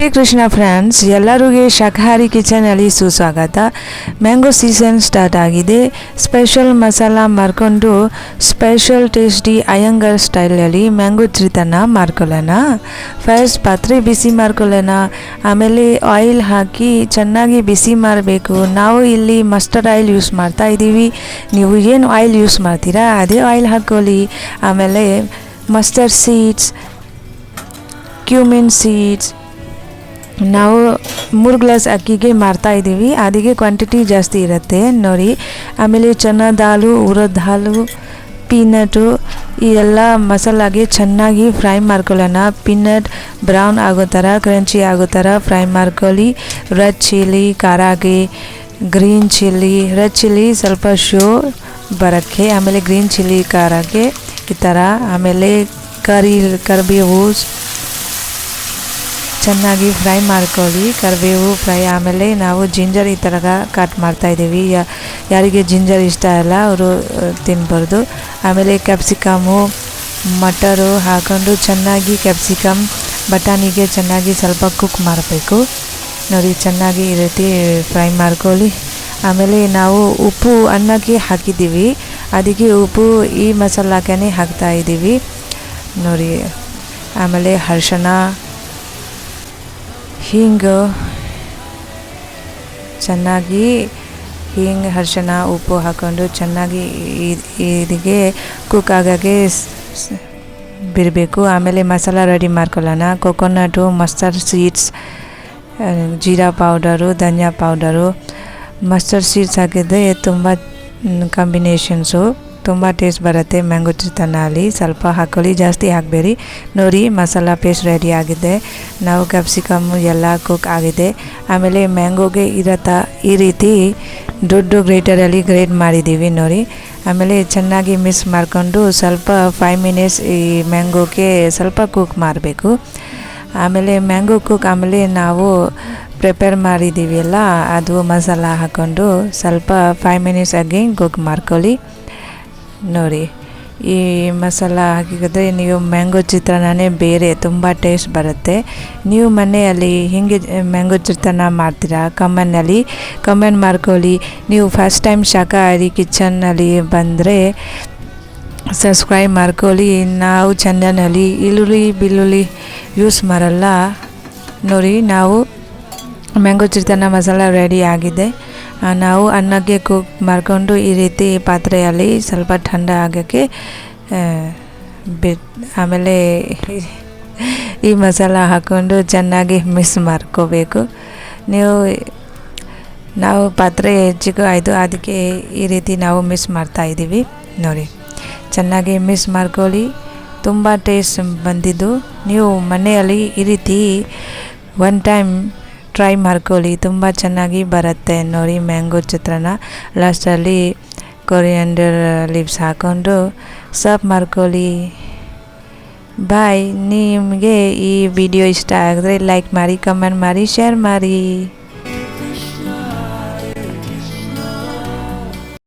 Hare Krishna friends, ಎಲ್ಲರಿಗೆ ಶಾಕಾಹಾರಿ ಕಿಚನಲ್ಲಿ ಸುಸ್ವಾಗತ. Mango season start ಆಗಿದೆ. ಸ್ಪೆಷಲ್ ಮಸಾಲ ಮಾಡಿಕೊಂಡು ಸ್ಪೆಷಲ್ ಟೇಸ್ಟಿ ಅಯ್ಯಂಗಾರ್ ಸ್ಟೈಲಲ್ಲಿ ಮ್ಯಾಂಗೋ ಚಿತ್ರಾನ್ನ ಮಾಡ್ಕೊಳ್ಳೋಣ. ಫಸ್ಟ್ ಪಾತ್ರೆ ಬಿಸಿ ಮಾಡ್ಕೊಳ್ಳೋಣ. ಆಮೇಲೆ ಆಯಿಲ್ ಹಾಕಿ ಚೆನ್ನಾಗಿ ಬಿಸಿ ಮಾಡಬೇಕು. ನಾವು ಇಲ್ಲಿ ಮಸ್ಟರ್ಡ್ ಆಯಿಲ್ ಯೂಸ್ ಮಾಡ್ತಾ ಇದ್ದೀವಿ. ನೀವು ಏನು ಆಯಿಲ್ ಯೂಸ್ ಮಾಡ್ತೀರಾ ಅದೇ ಆಯಿಲ್ ಹಾಕ್ಕೊಳ್ಳಿ. ಆಮೇಲೆ ಮಸ್ಟರ್ಡ್ ಸೀಡ್ಸ್, ಕ್ಯೂಮಿನ್ ಸೀಡ್ಸ್ ನಾವು 3 ಗ್ಲಾಸ್ ಅಕ್ಕಿಗೆ ಮಾಡ್ತಾಯಿದ್ದೀವಿ. ಅದಕ್ಕೆ ಕ್ವಾಂಟಿಟಿ ಜಾಸ್ತಿ ಇರುತ್ತೆ ನೋಡಿ. ಆಮೇಲೆ ಚನಾ ದಾಲು, ಉರದ್ ಹಾಲು, ಪೀನಟು ಈ ಎಲ್ಲ ಮಸಾಲಾಗೆ ಚೆನ್ನಾಗಿ ಫ್ರೈ ಮಾಡ್ಕೊಳ್ಳೋಣ. ಪೀನಟ್ ಬ್ರೌನ್ ಆಗೋ ಥರ, ಕ್ರಂಚಿ ಆಗೋ ಥರ ಫ್ರೈ ಮಾಡ್ಕೊಳ್ಳಿ. ರೆಡ್ ಚಿಲ್ಲಿ ಖಾರಾಗೆ, ಗ್ರೀನ್ ಚಿಲ್ಲಿ, ರೆಡ್ ಚಿಲ್ಲಿ ಸ್ವಲ್ಪ ಶೋ ಬರೋಕ್ಕೆ, ಆಮೇಲೆ ಗ್ರೀನ್ ಚಿಲ್ಲಿ ಖಾರಾಗೆ ಈ ಥರ. ಆಮೇಲೆ ಕರಿಬೇವು ಚೆನ್ನಾಗಿ ಫ್ರೈ ಮಾಡ್ಕೊಳ್ಳಿ. ಕರಿಬೇವು ಫ್ರೈ. ಆಮೇಲೆ ನಾವು ಜಿಂಜರ್ ಈ ಥರ ಕಟ್ ಮಾಡ್ತಾಯಿದ್ದೀವಿ. ಯಾರಿಗೆ ಜಿಂಜರ್ ಇಷ್ಟ ಇಲ್ಲ ಅವರು ತಿನ್ಬಾರ್ದು. ಆಮೇಲೆ ಕ್ಯಾಪ್ಸಿಕಮು, ಮಟರು ಹಾಕ್ಕೊಂಡು ಚೆನ್ನಾಗಿ ಕ್ಯಾಪ್ಸಿಕಮ್ ಬಟಾಣಿಗೆ ಚೆನ್ನಾಗಿ ಸ್ವಲ್ಪ ಕುಕ್ ಮಾಡಬೇಕು ನೋಡಿ. ಚೆನ್ನಾಗಿ ಈ ರೀತಿ ಫ್ರೈ ಮಾಡ್ಕೊಳ್ಳಿ. ಆಮೇಲೆ ನಾವು ಉಪ್ಪು ಅನ್ನಕ್ಕೆ ಹಾಕಿದ್ದೀವಿ, ಅದಕ್ಕೆ ಉಪ್ಪು ಈ ಮಸಾಲಕ್ಕೇ ಹಾಕ್ತಾಯಿದ್ದೀವಿ ನೋಡಿ. ಆಮೇಲೆ ಅರಿಶಿಣ, ಹಿಂಗು ಚೆನ್ನಾಗಿ ಅರಿಶಿಣ ಉಪ್ಪು ಹಾಕ್ಕೊಂಡು ಚೆನ್ನಾಗಿ ಇದಕ್ಕೆ ಕುಕ್ ಆಗೋಕ್ಕೆ ಬಿಡಬೇಕು. ಆಮೇಲೆ ಮಸಾಲ ರೆಡಿ ಮಾಡ್ಕೊಳ್ಳೋಣ. ಕೊಕೊನಟು, ಮಸ್ಟರ್ಡ್ ಸೀಡ್ಸ್, ಜೀರಾ ಪೌಡರು, ಧನಿಯಾ ಪೌಡರು. ಮಸ್ಟರ್ಡ್ ಸೀಡ್ಸ್ ಹಾಕಿದರೆ ತುಂಬ ಕಾಂಬಿನೇಷನ್ಸು ತುಂಬ ಟೇಸ್ಟ್ ಬರುತ್ತೆ ಮ್ಯಾಂಗೋ ಚಿತ್ರಾನ್ನಲ್ಲಿ. ಸ್ವಲ್ಪ ಹಾಕ್ಕೊಳ್ಳಿ, ಜಾಸ್ತಿ ಹಾಕಬೇಡಿ ನೋಡಿ. ಮಸಾಲ ಪೇಸ್ಟ್ ರೆಡಿ ಆಗಿದೆ. ನಾವು ಕ್ಯಾಪ್ಸಿಕಮ್ಮು ಎಲ್ಲ ಕುಕ್ ಆಗಿದೆ. ಆಮೇಲೆ ಮ್ಯಾಂಗೋಗೆ ಈ ರೀತಿ ದೊಡ್ಡ ಗ್ರೇಟರಲ್ಲಿ ಗ್ರೇಟ್ ಮಾಡಿದ್ದೀವಿ ನೋಡಿ. ಆಮೇಲೆ ಚೆನ್ನಾಗಿ ಮಿಕ್ಸ್ ಮಾಡಿಕೊಂಡು ಸ್ವಲ್ಪ 5 ಮಿನಿಟ್ಸ್ ಈ ಮ್ಯಾಂಗೋಗೆ ಸ್ವಲ್ಪ ಕುಕ್ ಮಾಡಬೇಕು. ಆಮೇಲೆ ಮ್ಯಾಂಗೋ ಕುಕ್ ಆಮೇಲೆ ನಾವು ಪ್ರಿಪೇರ್ ಮಾಡಿದ್ದೀವಿ ಅಲ್ಲ, ಅದು ಮಸಾಲ ಹಾಕ್ಕೊಂಡು ಸ್ವಲ್ಪ 5 ಮಿನಿಟ್ಸ್ ಅಗೇನ್ ಕುಕ್ ಮಾಡ್ಕೊಳ್ಳಿ ನೋಡಿ. ಈ ಮಸಾಲ ಹಾಕಿದ್ರೆ ನೀವು ಮ್ಯಾಂಗೋ ಚಿತ್ರಾನ್ನನೇ ಬೇರೆ ತುಂಬ ಟೇಸ್ಟ್ ಬರುತ್ತೆ. ನೀವು ಮನೆಯಲ್ಲಿ ಹೀಗೆ ಮ್ಯಾಂಗೋ ಚಿತ್ರಾನ್ನ ಮಾಡ್ತೀರಾ ಕಮೆಂಟ್ ಮಾಡ್ಕೊಳ್ಳಿ. ನೀವು ಫಸ್ಟ್ ಟೈಮ್ ಶಾಕಾಹಾರಿ ಕಿಚನ್ನಲ್ಲಿ ಬಂದರೆ ಸಬ್ಸ್ಕ್ರೈಬ್ ಮಾಡ್ಕೊಳ್ಳಿ. ನಾವು ಚಾನಲ್ನಲ್ಲಿ ಬೆಳ್ಳುಳ್ಳಿ ಯೂಸ್ ಮಾಡಲ್ಲ ನೋಡಿ. ನಾವು ಮ್ಯಾಂಗೋ ಚಿತ್ರಾನ್ನ ಮಸಾಲ ರೆಡಿ ಆಗಿದೆ. ನಾವು ಅನ್ನಕ್ಕೆ ಕುಕ್ ಮಾಡಿಕೊಂಡು ಈ ರೀತಿ ಪಾತ್ರೆಯಲ್ಲಿ ಸ್ವಲ್ಪ ಥಂಡ ಆಗೋಕ್ಕೆ ಆಮೇಲೆ ಈ ಮಸಾಲ ಹಾಕ್ಕೊಂಡು ಚೆನ್ನಾಗಿ ಮಿಕ್ಸ್ ಮಾಡ್ಕೋಬೇಕು. ನಾವು ಪಾತ್ರೆ ಹೆಚ್ಚಿಗೆ ಆಯಿತು, ಅದಕ್ಕೆ ಈ ರೀತಿ ನಾವು ಮಿಕ್ಸ್ ಮಾಡ್ತಾಯಿದ್ದೀವಿ ನೋಡಿ. ಚೆನ್ನಾಗಿ ಮಿಕ್ಸ್ ಮಾಡ್ಕೊಳ್ಳಿ. ತುಂಬ ಟೇಸ್ಟ್ ಬಂದಿದ್ದು. ನೀವು ಮನೆಯಲ್ಲಿ ಈ ರೀತಿ 1 ಟೈಮ್ ಟ್ರೈ ಮಾಡ್ಕೊಳ್ಳಿ, ತುಂಬ ಚೆನ್ನಾಗಿ ಬರುತ್ತೆ ನೋಡಿ ಮ್ಯಾಂಗೋ ಚಿತ್ರಾನ್ನ. ಲಾಸ್ಟಲ್ಲಿ ಕೊರಿಯಾಂಡರ್ ಲೀವ್ಸ್ ಹಾಕ್ಕೊಂಡು ಸರ್ವ್ ಮಾಡ್ಕೊಳ್ಳಿ. ಬಾಯ್. ನಿಮಗೆ ಈ ವಿಡಿಯೋ ಇಷ್ಟ ಆಗಿದ್ರೆ ಲೈಕ್ ಮಾಡಿ, ಕಮೆಂಟ್ ಮಾಡಿ, ಶೇರ್ ಮಾಡಿ.